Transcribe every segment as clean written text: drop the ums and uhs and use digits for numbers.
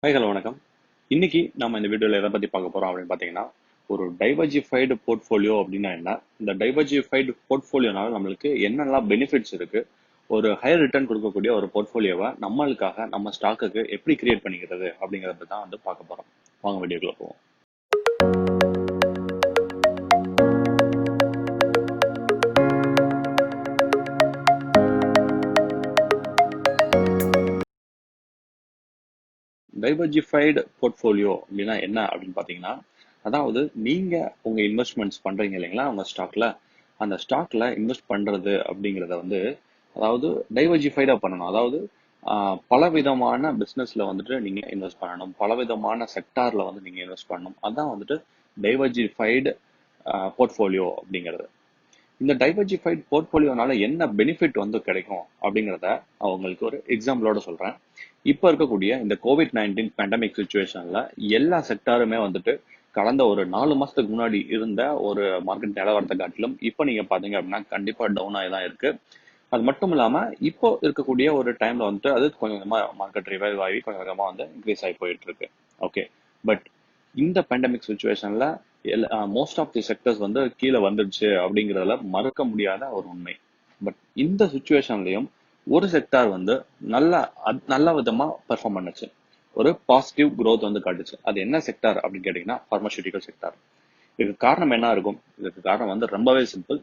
Hi hello வணக்கம். இன்னைக்கு நம்ம இந்த வீடியோவில் எதை பற்றி பார்க்க போகிறோம் அப்படின்னு பார்த்தீங்கன்னா, ஒரு டைவர்ஜிஃபைடு போர்ட்ஃபோலியோ அப்படின்னா என்ன? இந்த டைவர்ஜிஃபைடு போர்ட்ஃபோலியோனால நம்மளுக்கு என்னெல்லாம் பெனிஃபிட்ஸ் இருக்கு? ஒரு ஹையர் ரிட்டர்ன் கொடுக்கக்கூடிய ஒரு போர்ட்ஃபோலியோவை நம்மளுக்காக நம்ம ஸ்டாக்குக்கு எப்படி கிரியேட் பண்ணிக்கிறது அப்படிங்கிறத தான் வந்து பார்க்க போகிறோம். வாங்க வீடியோக்குள்ள போவோம். டைவர்ஜிஃபைடு போர்ட்ஃபோலியோ அப்படின்னா என்ன அப்படின்னு பார்த்தீங்கன்னா, அதாவது நீங்க உங்க இன்வெஸ்ட்மெண்ட்ஸ் பண்றீங்க இல்லைங்களா உங்க ஸ்டாக்ல, அந்த ஸ்டாக்ல இன்வெஸ்ட் பண்றது அப்படிங்கிறத வந்து அதாவது டைவர்ஜிஃபைடா பண்ணணும். அதாவது பலவிதமான பிஸ்னஸ்ல வந்துட்டு நீங்க இன்வெஸ்ட் பண்ணணும், பலவிதமான செக்டார்ல வந்து நீங்க இன்வெஸ்ட் பண்ணணும். அதான் வந்துட்டு டைவர்ஜிஃபைடு போர்ட்ஃபோலியோ அப்படிங்கிறது. இந்த டைவர்ஜிஃபைட் போர்ட்ஃபோலியோனால என்ன பெனிஃபிட் வந்து கிடைக்கும் அப்படிங்கிறத அவங்களுக்கு ஒரு எக்ஸாம்பிளோட சொல்றேன். இப்போ இருக்கக்கூடிய இந்த கோவிட்-19 பேண்டமிக் சுச்சுவேஷன்ல எல்லா செக்டாருமே வந்துட்டு கடந்த ஒரு 4 மாசத்துக்கு முன்னாடி இருந்த ஒரு மார்க்கெட் நிலவரத்தை காட்டிலும் இப்போ நீங்க பாத்தீங்க அப்படின்னா கண்டிப்பா டவுன் ஆகி தான் இருக்கு. அது மட்டும் இல்லாம இப்போ இருக்கக்கூடிய ஒரு டைம்ல வந்துட்டு அது கொஞ்சம் கொஞ்சமா மார்க்கெட் ரிவைவ் ஆகி கொஞ்சம் கொஞ்சமா வந்து இன்க்ரீஸ் ஆகி போயிட்டு இருக்கு. ஓகே, பட் இந்த பேண்டமிக் சுச்சுவேஷன்ல மோஸ்ட் ஆஃப் தி செக்டர்ஸ் வந்து கீழே வந்துடுச்சு அப்படிங்கிறதுல மறுக்க முடியாத ஒரு உண்மை. பட் இந்த சுச்சுவேஷன்லயும் ஒரு செக்டார் வந்து நல்ல விதமா பெர்ஃபார்ம் பண்ணுச்சு, ஒரு பாசிட்டிவ் growth வந்து காட்டுச்சு. அது என்ன செக்டார் அப்படின்னு கேட்டீங்கன்னா பார்மசூட்டிக்கல் செக்டார். இதுக்கு காரணம் என்ன இருக்கும்? இதுக்கு காரணம் வந்து ரொம்பவே சிம்பிள்.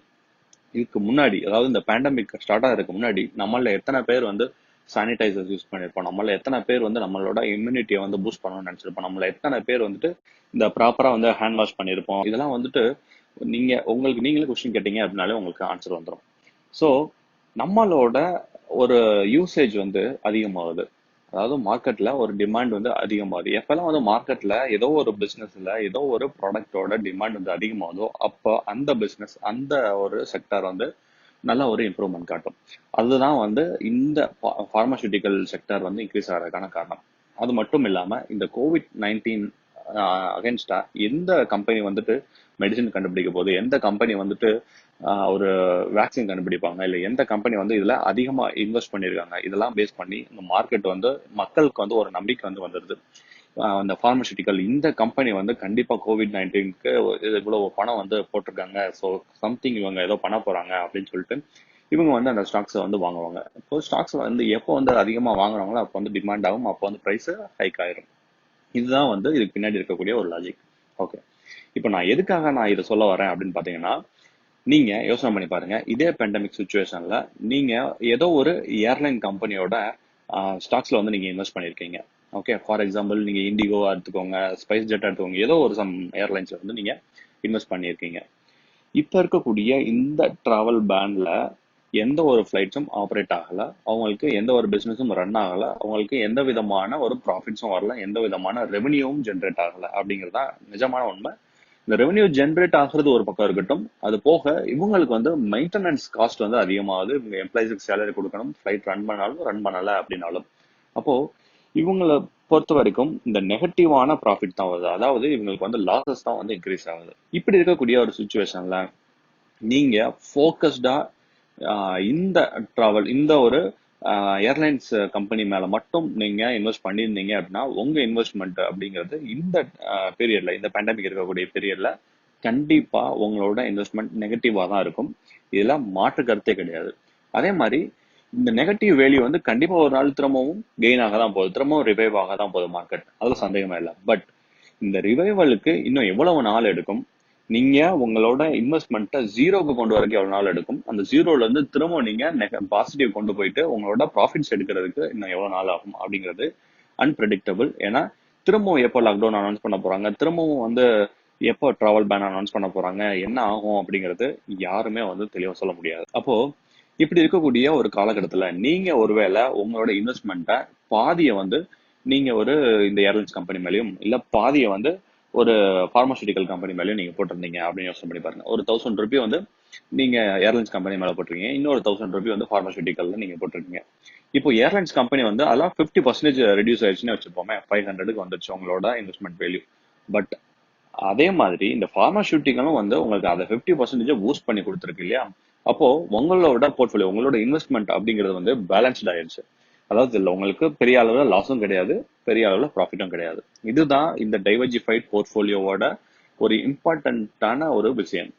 இதுக்கு முன்னாடி அதாவது இந்த பேண்டமிக் ஸ்டார்ட் ஆகிறதுக்கு முன்னாடி நம்மள எத்தனை பேர் வந்து சானிடைசர்ஸ் யூஸ் பண்ணியிருப்போம், நம்மள எத்தனை பேர் வந்து நம்மளோட இம்யூனிட்டியை வந்து பூஸ்ட் பண்ணணும்னு நினைச்சிருப்போம், நம்மள எத்தனை பேர் வந்துட்டு இந்த ப்ராப்பரா வந்து ஹேண்ட் வாஷ் பண்ணியிருப்போம். இதெல்லாம் வந்துட்டு நீங்களே கொஸ்டின் கேட்டீங்க அப்படின்னாலே உங்களுக்கு ஆன்சர் வந்துடும். ஸோ நம்மளோட ஒரு யூசேஜ் வந்து அதிகமாகுது, அதாவது மார்க்கெட்ல ஒரு டிமாண்ட் வந்து அதிகமாகுது. எப்பெல்லாம் வந்து மார்க்கெட்ல ஏதோ ஒரு பிசினஸ்ல ஏதோ ஒரு ப்ராடக்டோட டிமாண்ட் வந்து அதிகமாகுதோ அப்போ அந்த பிசினஸ் அந்த ஒரு செக்டார் வந்து நல்ல ஒரு இம்ப்ரூவ்மெண்ட் காட்டும். அதுதான் வந்து இந்த பார்மசூட்டிக்கல் செக்டார் வந்து இன்க்ரீஸ் ஆகிறதுக்கான காரணம். அது மட்டும் இல்லாம இந்த கோவிட்-19 அகேன்ஸ்டா எந்த கம்பெனி வந்துட்டு மெடிசின் கண்டுபிடிக்க போகுது, எந்த கம்பெனி வந்துட்டு ஒரு வேக்சின் கண்டுபிடிப்பாங்க, இல்லை எந்த கம்பெனி வந்து இதுல அதிகமா இன்வெஸ்ட் பண்ணியிருக்காங்க, இதெல்லாம் பேஸ் பண்ணி இந்த மார்க்கெட் வந்து மக்களுக்கு வந்து ஒரு நம்பிக்கை வந்து வந்துடுது. அந்த பார்மசூட்டிக்கல் இந்த கம்பெனி வந்து கண்டிப்பா கோவிட்-19க்கு இவ்வளவு பணம் வந்து போட்டிருக்காங்க, ஸோ சம்திங் இவங்க ஏதோ பண்ண போறாங்க அப்படின்னு சொல்லிட்டு இவங்க வந்து அந்த ஸ்டாக்ஸை வந்து வாங்குவாங்க. இப்போ ஸ்டாக்ஸ் வந்து எப்போ வந்து அதிகமா வாங்குறாங்களோ அப்போ வந்து டிமாண்ட் ஆகும், அப்போ வந்து ப்ரைஸ் ஹைக் ஆயிரும். இதுதான் வந்து இதுக்கு பின்னாடி இருக்கக்கூடிய ஒரு லாஜிக். ஓகே, இப்போ நான் இதை சொல்ல வரேன் அப்படின்னு பாத்தீங்கன்னா, நீங்க யோசனை பண்ணி பாருங்க. இதே பேண்டமிக் சுச்சுவேஷன்ல நீங்க ஏதோ ஒரு ஏர்லைன் கம்பெனியோட ஸ்டாக்ஸ்ல வந்து நீங்க இன்வெஸ்ட் பண்ணிருக்கீங்க. ஓகே, ஃபார் எக்ஸாம்பிள் நீங்க இண்டிகோ எடுத்துக்கோங்க, ஸ்பைஸ் ஜெட் எடுத்துக்கோங்க, ஏதோ ஒரு சம் ஏர்லைன்ஸ்ல வந்து நீங்க இன்வெஸ்ட் பண்ணியிருக்கீங்க. இப்ப இருக்கக்கூடிய இந்த டிராவல் பேன்ல எந்த ஒரு ஃபிளைட்ஸும் ஆப்ரேட் ஆகல, அவங்களுக்கு எந்த ஒரு பிசினஸும் ரன் ஆகல, அவங்களுக்கு எந்த விதமான ஒரு ப்ராஃபிட்ஸும் வரல, எந்த விதமான ரெவன்யூவும் ஜென்ரேட் ஆகல அப்படிங்கிறதா நிஜமான உண்மை. இந்த ரெவன்யூ ஜென்ரேட் ஆகுறது ஒரு பக்கம் இருக்கட்டும், அது போக இவங்களுக்கு வந்து மெயின்டெனன்ஸ் காஸ்ட் வந்து அதிகமாகுது. இவங்க எம்ப்ளாயிஸுக்கு சேலரி கொடுக்கணும், ஃபிளைட் ரன் பண்ணாலும் ரன் பண்ணல அப்படின்னாலும். அப்போ இவங்களை பொறுத்த வரைக்கும் இந்த நெகட்டிவான ப்ராஃபிட் தான் வருது, அதாவது இவங்களுக்கு வந்து லாசஸ் தான் வந்து இன்க்ரீஸ் ஆகுது. இப்படி இருக்கக்கூடிய ஒரு சுச்சுவேஷன்ல நீங்க ஃபோக்கஸ்டா இந்த டிராவல் இந்த ஒரு ஏர்லைன்ஸ் கம்பெனி மேல மட்டும் நீங்க இன்வெஸ்ட் பண்ணியிருந்தீங்க அப்படின்னா உங்க இன்வெஸ்ட்மெண்ட் அப்படிங்கிறது இந்த பீரியட்ல, இந்த பேண்டமிக் இருக்கக்கூடிய பீரியட்ல கண்டிப்பா உங்களோட இன்வெஸ்ட்மெண்ட் நெகட்டிவா தான் இருக்கும். இதெல்லாம் மாற்று கருத்தே கிடையாது. அதே மாதிரி இந்த நெகட்டிவ் வேல்யூ வந்து கண்டிப்பா ஒரு நாள் திரும்பவும் கெயின் ஆக தான் போகுது, திரும்பவும் ரிவைவ் ஆக தான் போகுது மார்க்கெட், அதுல சந்தேகமே இல்லை. பட் இந்த ரிவைவலுக்கு இன்னும் எவ்வளவு நாள் எடுக்கும்? நீங்க உங்களோட இன்வெஸ்ட்மெண்ட்டை ஜீரோக்கு கொண்டு வரதுக்கு எவ்வளவு நாள் எடுக்கும்? அந்த ஜீரோல இருந்து திரும்ப நீங்க பாசிட்டிவ் கொண்டு போயிட்டு உங்களோட ப்ராஃபிட்ஸ் எடுக்கிறதுக்கு இன்னும் எவ்வளவு நாள் ஆகும் அப்படிங்கிறது அன்பிரடிக்டபிள். ஏன்னா திரும்பவும் எப்போ லாக்டவுன் அனௌன்ஸ் பண்ண போறாங்க, திரும்பவும் வந்து எப்போ டிராவல் பேன் அனௌன்ஸ் பண்ண போறாங்க, என்ன ஆகும் அப்படிங்கிறது யாருமே வந்து தெளிவா சொல்ல முடியாது. அப்போ இப்படி இருக்கக்கூடிய ஒரு காலகட்டத்துல நீங்க ஒருவேளை உங்களோட இன்வெஸ்ட்மெண்ட்டை பாதியை வந்து நீங்க ஒரு இந்த ஏர்லைன்ஸ் கம்பெனி மேலேயும் இல்ல பாதியை வந்து ஒரு பார்மசூட்டிக்கல் கம்பெனி மேலேயும் நீங்க போட்டிருந்தீங்க அப்படின்னு யோசனை பண்ணி பாருங்க. ஒரு 1000 ரூபாய் வந்து நீங்க ஏர்லைன்ஸ் கம்பெனி மேல போட்டிருக்கீங்க, இன்னொரு 1000 ரூபாய் வந்து பார்மசூட்டிக்கல்ல நீங்க போட்டிருக்கீங்க. இப்போ ஏர்லைன்ஸ் கம்பெனி வந்து அதெல்லாம் 50% ரெடியூஸ் ஆயிடுச்சுன்னு வச்சுப்போமே, 500க்கு வந்துச்சு உங்களோட இன்வெஸ்ட்மெண்ட் வேல்யூ. பட் அதே மாதிரி இந்த பார்மசூட்டிக்கலும் வந்து உங்களுக்கு அதை 50% பூஸ்ட் பண்ணி கொடுத்துருக்கு இல்லையா? அப்போ உங்களோட போர்ட்ஃபோலியோ உங்களோட இன்வெஸ்ட்மெண்ட் அப்படிங்கிறது வந்து பேலன்ஸ்ட் ஆயிடுச்சு. அதாவது இதுல உங்களுக்கு பெரிய அளவுல லாஸும் கிடையாது, பெரிய அளவுல ப்ராஃபிட்டும் கிடையாது. இதுதான் இந்த டைவர்ஜிஃபைட் போர்ட்ஃபோலியோவோட ஒரு இம்பார்ட்டன்டான ஒரு விஷயம்.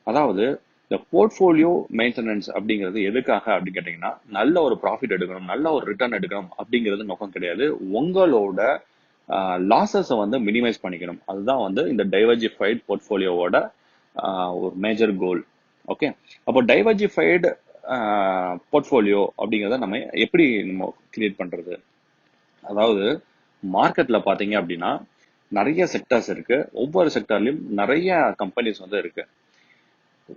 அதாவது இந்த போர்ட்ஃபோலியோ மெயின்டெனன்ஸ் அப்படிங்கிறது எதுக்காக அப்படின்னு கேட்டீங்கன்னா, நல்ல ஒரு ப்ராஃபிட் எடுக்கணும், நல்ல ஒரு ரிட்டர்ன் எடுக்கணும் அப்படிங்கிறது நோக்கம் கிடையாது. உங்களோட லாசஸை வந்து மினிமைஸ் பண்ணிக்கணும். அதுதான் வந்து இந்த டைவர்ஜிஃபைட் போர்ட்ஃபோலியோவோட ஒரு மேஜர் கோல். ஓகே, அப்போ டைவர்ஜிஃபைடு போர்ட்ஃபோலியோ அப்படிங்கிறத நம்ம எப்படி நம்ம கிரியேட் பண்றது? அதாவது மார்க்கெட்ல பாத்தீங்க அப்படின்னா நிறைய செக்டர்ஸ் இருக்கு. ஒவ்வொரு செக்டர்லயும் நிறைய கம்பெனிஸ் வந்து இருக்கு.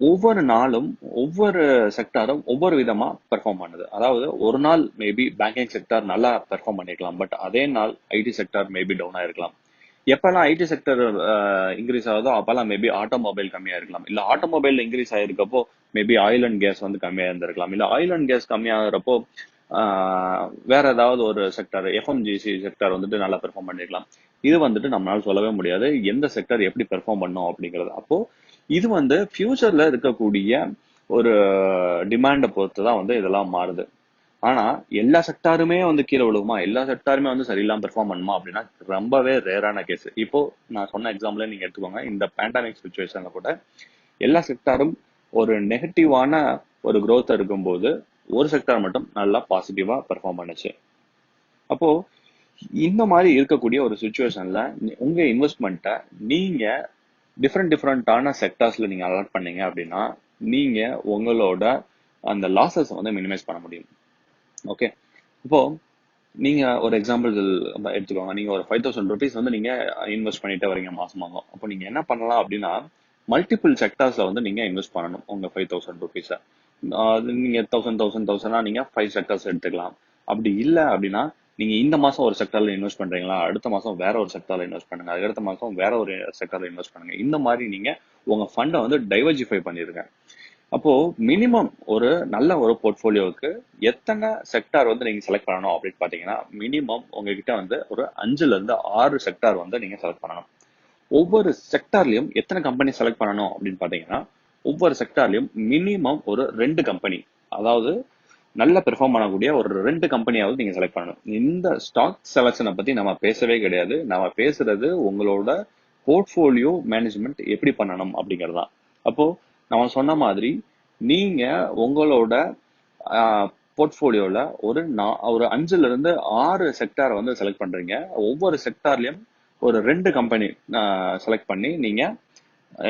ஒவ்வொரு நாளும் ஒவ்வொரு செக்டாரும் ஒவ்வொரு விதமா பெர்ஃபார்ம் பண்ணுது. அதாவது ஒரு நாள் மேபி பேங்கிங் செக்டார் நல்லா பெர்ஃபார்ம் பண்ணிருக்கலாம், பட் அதே நாள் ஐடி செக்டார் மேபி டவுன் ஆயிருக்கலாம். எப்பெல்லாம் ஐடி செக்டர் இன்க்ரீஸ் ஆகுதோ அப்பெல்லாம் மேபி ஆட்டோமொபைல் கம்மியா இருக்கலாம். இல்ல ஆட்டோமொபைல் இன்க்ரீஸ் ஆயிருக்கப்போ மேபி ஆயில் அண்ட் கேஸ் வந்து கம்மியா இருந்திருக்கலாம். இல்ல ஆயில் அண்ட் கேஸ் கம்மியாகிறப்போ வேற ஏதாவது ஒரு செக்டர் எஃப்எம்ஜிசி செக்டர் வந்துட்டு நல்லா பெர்ஃபார்ம் பண்ணிருக்கலாம். இது வந்துட்டு நம்மளால சொல்லவே முடியாது எந்த செக்டர் எப்படி பெர்ஃபார்ம் பண்ணும் அப்படிங்கிறது. அப்போ இது வந்து ஃபியூச்சர்ல இருக்கக்கூடிய ஒரு டிமாண்டை பொறுத்து தான் வந்து இதெல்லாம் மாறுது. ஆனா எல்லா செக்டாருமே வந்து கீழே விழுகுமா, எல்லா செக்டாருமே வந்து சரியில்லாம பெர்ஃபார்ம் பண்ணுமா அப்படின்னா ரொம்பவே ரேரான கேஸ். இப்போ நான் சொன்ன எக்ஸாம்பிளே நீங்க எடுத்துக்கோங்க. இந்த பேண்டமிக் சுச்சுவேஷன்ல கூட எல்லா செக்டாரும் ஒரு நெகட்டிவான ஒரு growth இருக்கும்போது ஒரு செக்டார் மட்டும் நல்லா பாசிட்டிவா பெர்ஃபார்ம் பண்ணுச்சு. அப்போ இந்த மாதிரி இருக்கக்கூடிய ஒரு சுச்சுவேஷன்ல உங்க இன்வெஸ்ட்மெண்ட்டை நீங்க டிஃப்ரெண்டான செக்டார்ஸ்ல நீங்க அலாட் பண்ணீங்க அப்படின்னா நீங்க உங்களோட அந்த லாசஸ் வந்து மினிமைஸ் பண்ண முடியும். ஓகே, இப்போ நீங்க ஒரு எக்ஸாம்பிள் எடுத்துக்கோங்க. நீங்க ஒரு 5000 ருபீஸ் வந்து நீங்க இன்வெஸ்ட் பண்ணிட்டே வரீங்க மாசம் மாசம். அப்போ நீங்க என்ன பண்ணலாம் அப்படின்னா மல்டிபிள் செக்டார்ஸ்ல வந்து நீங்க இன்வெஸ்ட் பண்ணணும் உங்க 5000 ருபீஸை. அது நீங்க தௌசண்டா நீங்க 5 செக்டர்ஸ் எடுத்துக்கலாம். அப்படி இல்லை அப்படின்னா நீங்க இந்த மாசம் ஒரு செக்டர்ல இன்வெஸ்ட் பண்றீங்களா, அடுத்த மாசம் வேற ஒரு செக்டர்ல இன்வெஸ்ட் பண்ணுங்க, அடுத்த மாசம் வேற ஒரு செக்டர்ல இன்வெஸ்ட் பண்ணுங்க. இந்த மாதிரி நீங்க உங்க ஃபண்டை வந்து டைவர்ஜிஃபை பண்ணிருங்க. அப்போ மினிமம் ஒரு நல்ல ஒரு போர்ட்ஃபோலியோவுக்கு எத்தனை செக்டார் வந்து நீங்க செலக்ட் பண்ணணும் அப்படின்னு பாத்தீங்கன்னா மினிமம் உங்ககிட்ட வந்து ஒரு 5 to 6 செக்டார் வந்து நீங்க செலக்ட் பண்ணணும். ஒவ்வொரு செக்டார்லயும் எத்தனை கம்பெனி செலக்ட் பண்ணணும் அப்படின்னு பாத்தீங்கன்னா ஒவ்வொரு செக்டார்லயும் மினிமம் ஒரு 2 கம்பெனி, அதாவது நல்ல பெர்ஃபார்ம் பண்ணக்கூடிய ஒரு 2 கம்பெனியாவது நீங்க செலக்ட் பண்ணணும். இந்த ஸ்டாக் செலக்ஷனை பத்தி நம்ம பேசவே கிடையாது. நம்ம பேசுறது உங்களோட போர்ட்ஃபோலியோ மேனேஜ்மெண்ட் எப்படி பண்ணணும் அப்படிங்கறதுதான். அப்போ நம்ம சொன்ன மாதிரி நீங்க உங்களோட போர்ட்ஃபோலியோல ஒரு 5 to 6 செக்டார் வந்து செலக்ட் பண்றீங்க. ஒவ்வொரு செக்டார்லயும் ஒரு 2 கம்பெனி செலக்ட் பண்ணி நீங்க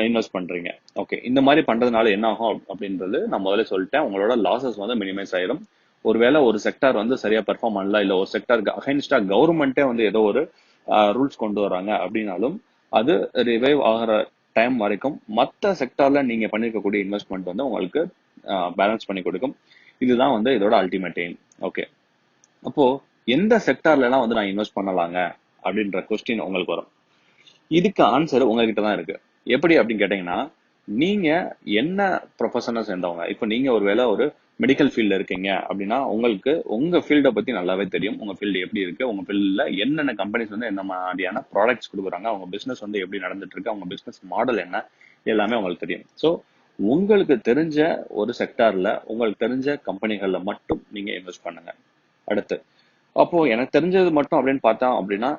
இன்வெஸ்ட் பண்றீங்க. ஓகே, இந்த மாதிரி பண்றதுனால என்ன ஆகும் அப்படின்றது நான் முதல்ல சொல்லிட்டேன். உங்களோட லாசஸ் வந்து மினிமைஸ் ஆயிரும். ஒருவேளை ஒரு செக்டார் வந்து சரியா பெர்ஃபார்ம் பண்ணல, இல்ல ஒரு செக்டாருக்கு அகைன்ஸ்டா கவர்மெண்ட்டே வந்து ஏதோ ஒரு ரூல்ஸ் கொண்டு வராங்க அப்படின்னாலும் அது ரிவைவ் ஆகிற டைம் வரைக்கும் மற்ற செக்டார்ல நீங்க பண்ணிருக்கக்கூடிய இன்வெஸ்ட்மெண்ட் வந்து உங்களுக்கு பேலன்ஸ் பண்ணி கொடுக்கும். இதுதான் வந்து இதோட அல்டிமேட் எய்ம். ஓகே, அப்போ எந்த செக்டார்ல எல்லாம் வந்து நான் இன்வெஸ்ட் பண்ணலாங்க அப்படின்ற கொஸ்டின் உங்களுக்கு வரும். இதுக்கு ஆன்சர் உங்ககிட்ட தான் இருக்கு. எப்படி அப்படின்னு கேட்டீங்கன்னா நீங்க என்ன ப்ரொஃபஷனை சேர்ந்தவங்க. இப்போ நீங்க ஒருவேளை ஒரு மெடிக்கல் ஃபீல்ட்ல இருக்கீங்க அப்படின்னா உங்களுக்கு உங்க ஃபீல்டை பத்தி நல்லாவே தெரியும். உங்க ஃபீல்டு எப்படி இருக்கு, உங்க ஃபீல்ட்ல என்னென்ன கம்பெனிஸ் வந்து என்ன மாதிரியான ப்ராடக்ட்ஸ் கொடுக்குறாங்க, அவங்க பிசினஸ் வந்து எப்படி நடந்துட்டு இருக்கு, அவங்க பிசினஸ் மாடல் என்ன, எல்லாமே உங்களுக்கு தெரியும். ஸோ உங்களுக்கு தெரிஞ்ச ஒரு செக்டார்ல உங்களுக்கு தெரிஞ்ச கம்பெனிகள்ல மட்டும் நீங்க இன்வெஸ்ட் பண்ணுங்க. அடுத்து, அப்போ எனக்கு தெரிஞ்சது மட்டும் அப்படின்னு பார்த்தா அப்படின்னா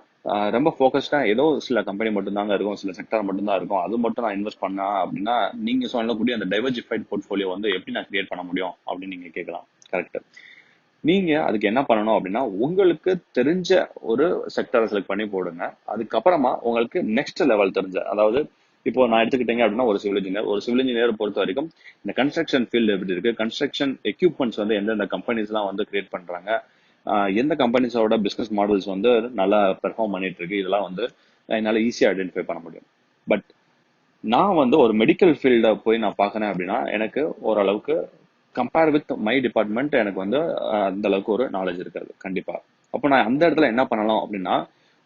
ரொம்ப ஃபோக்கஸ்டா ஏதோ சில கம்பெனி மட்டும் தாங்க இருக்கும், சில செக்டார் மட்டும் தான் இருக்கும், அது மட்டும் நான் இன்வெஸ்ட் பண்ணா அப்படின்னா நீங்க சொல்லக்கூடிய அந்த டைவர்சிஃபைட் போர்ட்ஃபோலியோ வந்து எப்படி நான் கிரியேட் பண்ண முடியும் அப்படின்னு நீங்க கேட்கலாம். கரெக்ட். நீங்க அதுக்கு என்ன பண்ணணும் அப்படின்னா உங்களுக்கு தெரிஞ்ச ஒரு செக்டரை செலக்ட் பண்ணி போடுங்க. அதுக்கப்புறமா உங்களுக்கு நெக்ஸ்ட் லெவல் தெரிஞ்ச, அதாவது இப்போ நான் எடுத்துக்கிட்டீங்க அப்படின்னா ஒரு சிவில் இன்ஜினியர் பொறுத்த வரைக்கும் இந்த கன்ஸ்ட்ரக்ஷன் ஃபீல்டு எப்படி இருக்கு, கன்ஸ்ட்ரக்ஷன் எக்யூப்மெண்ட்ஸ் வந்து எந்தெந்த கம்பெனிஸ் எல்லாம் வந்து கிரியேட் பண்றாங்க, எந்த கம்பெனிஸோட பிசினஸ் மாடல்ஸ் வந்து நல்லா பெர்ஃபார்ம் பண்ணிட்டு இருக்கு, இதெல்லாம் வந்து என்னால ஈஸியா ஐடென்டிஃபை பண்ண முடியும். பட் நான் வந்து ஒரு மெடிக்கல் ஃபீல்டை போய் நான் பார்க்கறேன் அப்படின்னா எனக்கு ஓரளவுக்கு கம்பேர் வித் மை டிபார்ட்மெண்ட் எனக்கு வந்து அந்த அளவுக்கு ஒரு நாலேஜ் இருக்காது கண்டிப்பா. அப்போ நான் அந்த இடத்துல என்ன பண்ணலாம் அப்படின்னா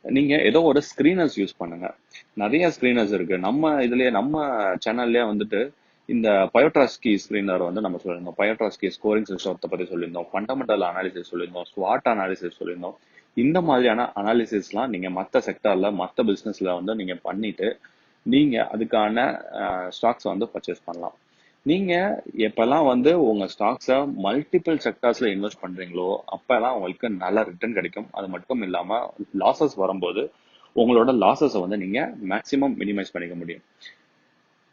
நீங்க ஏதோ ஒரு ஸ்கிரீனர்ஸ் யூஸ் பண்ணுங்க. நிறைய ஸ்கிரீனர்ஸ் இருக்கு நம்ம இதுலயே, நம்ம சேனல்லயே வந்துட்டு இந்த பயோட்ராஸ்கி ஸ்கிரீனர் வந்து நம்ம சொல்லியிருந்தோம். பயோட்ராஸ்கி ஸ்கோரிங் சிஸ்டத்தை பத்தி சொல்லியிருந்தோம், ஃபண்டமெண்டல் அனாலிசிஸ் சொல்லியிருந்தோம், ஸ்வாட் அனாலிசிஸ் சொல்லியிருந்தோம். இந்த மாதிரியான அனாலிசிஸ்லாம் நீங்க மற்ற செக்டார்ல மற்ற பிசினஸ்ல வந்து நீங்க பண்ணிட்டு நீங்க அதுக்கான ஸ்டாக்ஸ் வந்து பர்ச்சேஸ் பண்ணலாம். நீங்க எப்பெல்லாம் வந்து உங்க ஸ்டாக்ஸை மல்டிபிள் செக்டார்ஸ்ல இன்வெஸ்ட் பண்றீங்களோ அப்பெல்லாம் உங்களுக்கு நல்ல ரிட்டர்ன் கிடைக்கும். அது மட்டும் இல்லாம லாசஸ் வரும்போது உங்களோட லாசஸை வந்து நீங்க மேக்சிமம் மினிமைஸ் பண்ணிக்க முடியும்.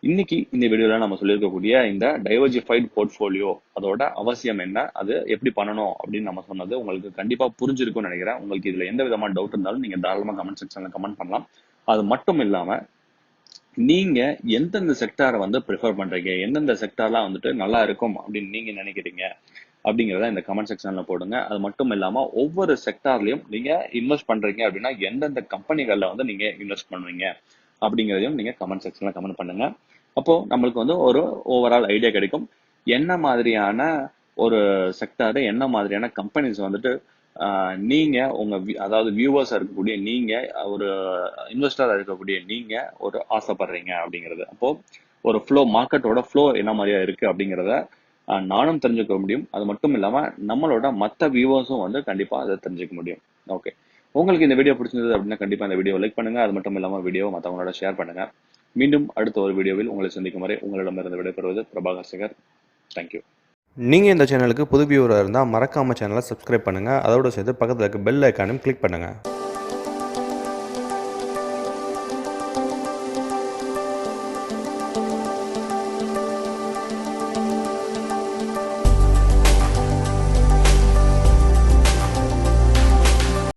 இன்னைக்கு இந்த வீடியோல நம்ம சொல்லியிருக்கக்கூடிய இந்த டைவர்சிஃபைட் போர்ட்ஃபோலியோ அதோட அவசியம் என்ன, அது எப்படி பண்ணணும் அப்படின்னு நம்ம சொன்னது உங்களுக்கு கண்டிப்பா புரிஞ்சிருக்கும்னு நினைக்கிறேன். உங்களுக்கு இதுல எந்த விதமான டவுட் இருந்தாலும் நீங்க தாராளமா கமெண்ட் செக்ஷன்ல கமெண்ட் பண்ணலாம். அது மட்டும் இல்லாம நீங்க எந்தெந்த செக்டாரை வந்து ப்ரிஃபர் பண்றீங்க, எந்தெந்த செக்டார்லாம் வந்துட்டு நல்லா இருக்கும் அப்படின்னு நீங்க நினைக்கிறீங்க அப்படிங்கிறத இந்த கமெண்ட் செக்ஷன்ல போடுங்க. அது மட்டும் இல்லாம ஒவ்வொரு செக்டார்லயும் நீங்க இன்வெஸ்ட் பண்றீங்க அப்படின்னா எந்தெந்த கம்பெனிகள்ல வந்து நீங்க இன்வெஸ்ட் பண்ணுவீங்க அப்படிங்கிறதையும் நீங்க கமெண்ட் செக்ஷன்ல கமெண்ட் பண்ணுங்க. அப்போ நம்மளுக்கு வந்து ஒரு ஓவரால் ஐடியா கிடைக்கும். என்ன மாதிரியான ஒரு செக்டாரு, என்ன மாதிரியான கம்பெனிஸ் வந்துட்டு நீங்க உங்க அதாவது வியூவர்ஸா இருக்கக்கூடிய நீங்க, ஒரு இன்வெஸ்டரா இருக்கக்கூடிய நீங்க ஒரு ஆசைப்படுறீங்க அப்படிங்கிறது. அப்போ ஒரு ஃப்ளோ, மார்க்கெட்டோட ஃப்ளோ என்ன மாதிரியா இருக்கு அப்படிங்கிறத நானும் தெரிஞ்சுக்க முடியும். அது மட்டும் இல்லாம நம்மளோட மற்ற வியூவர்ஸும் வந்து கண்டிப்பா அதை தெரிஞ்சுக்க முடியும். ஓகே, உங்களுக்கு இந்த வீடியோ பிடிச்சிருந்தது அப்படின்னா கண்டிப்பா இந்த வீடியோ லைக் பண்ணுங்க. அது மட்டும் இல்லாம வீடியோ மற்றவங்களோட ஷேர் பண்ணுங்க. மீண்டும் அடுத்த ஒரு வீடியோவில் உங்களை சந்திக்கும் வரை உங்களிடமிருந்து விடைபெறுவது பிரபாகர் சேகர். தேங்க்யூ. நீங்கள் இந்த சேனலுக்கு புது வியூவராக இருந்தால் மறக்காமல் சேனலை சப்ஸ்கிரைப் பண்ணுங்கள். அதோடு சேர்த்து பக்கத்தில் இருக்க பெல் ஐக்கானையும் கிளிக் பண்ணுங்கள்.